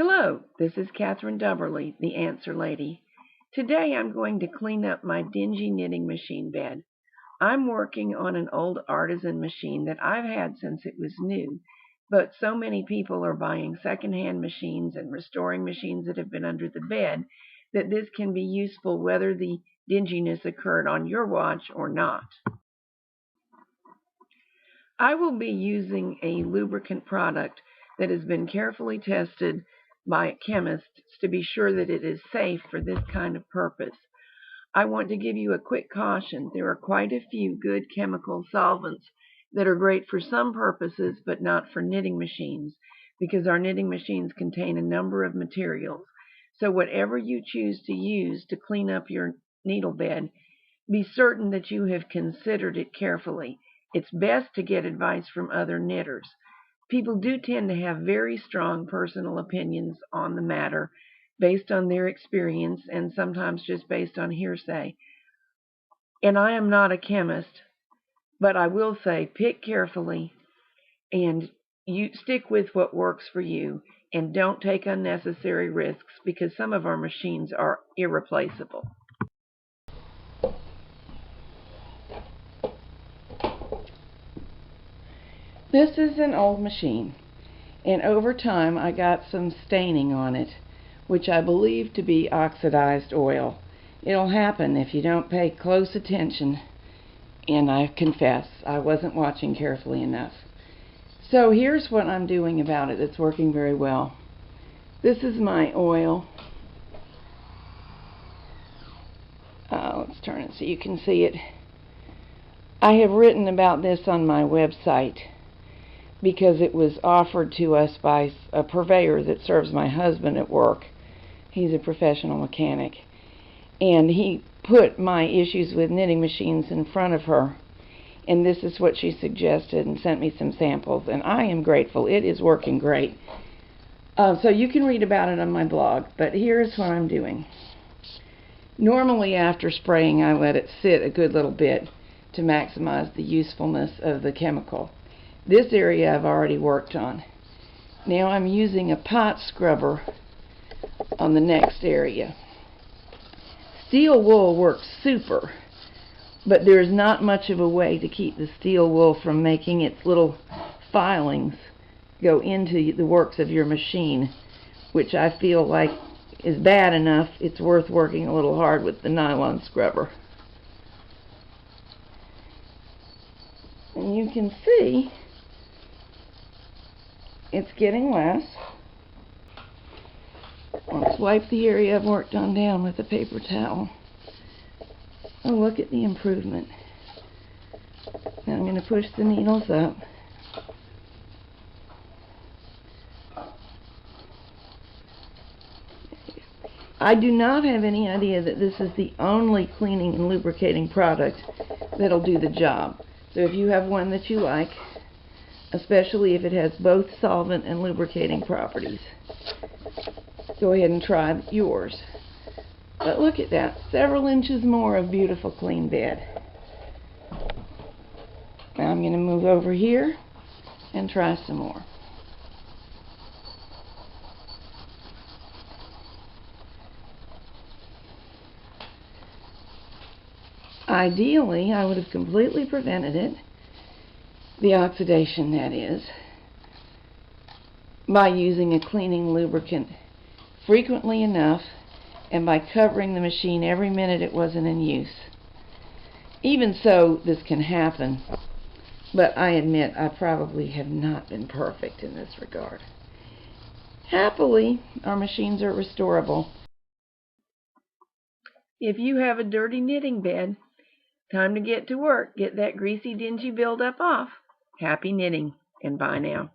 Hello, this is Catherine Dubberly, the Answer Lady. Today I'm going to clean up my dingy knitting machine bed. I'm working on an old artisan machine that I've had since it was new, but so many people are buying secondhand machines and restoring machines that have been under the bed that this can be useful whether the dinginess occurred on your watch or not. I will be using a lubricant product that has been carefully tested by chemists to be sure that it is safe for this kind of purpose. I want to give you a quick caution. There are quite a few good chemical solvents that are great for some purposes but not for knitting machines, because our knitting machines contain a number of materials. So whatever you choose to use to clean up your needle bed, be certain that you have considered it carefully. It's best to get advice from other knitters. People do tend to have very strong personal opinions on the matter based on their experience and sometimes just based on hearsay. And I am not a chemist, but I will say pick carefully and you stick with what works for you and don't take unnecessary risks because some of our machines are irreplaceable. This is an old machine, and over time I got some staining on it, which I believe to be oxidized oil. It'll happen if you don't pay close attention, and I confess I wasn't watching carefully enough. So here's what I'm doing about it. It's working very well. This is my oil. Let's turn it so you can see it. I have written about this on my website because it was offered to us by a purveyor that serves my husband at work. He's a professional mechanic. And he put my issues with knitting machines in front of her. And this is what she suggested and sent me some samples. And I am grateful. It is working great. So you can read about it on my blog. But here's what I'm doing. Normally after spraying, I let it sit a good little bit to maximize the usefulness of the chemical. This area I've already worked on. Now I'm using a pot scrubber on the next area. Steel wool works super, but there's not much of a way to keep the steel wool from making its little filings go into the works of your machine, which I feel like is bad enough. It's worth working a little hard with the nylon scrubber. And you can see it's getting less. Let's wipe the area I've worked on down with a paper towel. Oh, look at the improvement. Now I'm going to push the needles up. I do not have any idea that this is the only cleaning and lubricating product that'll do the job. So if you have one that you like, especially if it has both solvent and lubricating properties, go ahead and try yours. But look at that, several inches more of beautiful clean bed. Now I'm going to move over here and try some more. Ideally, I would have completely prevented it, the oxidation that is, by using a cleaning lubricant frequently enough and by covering the machine every minute it wasn't in use. Even so, this can happen, but I admit I probably have not been perfect in this regard. Happily, our machines are restorable. If you have a dirty knitting bed, time to get to work. Get that greasy, dingy buildup off. Happy knitting, and bye now.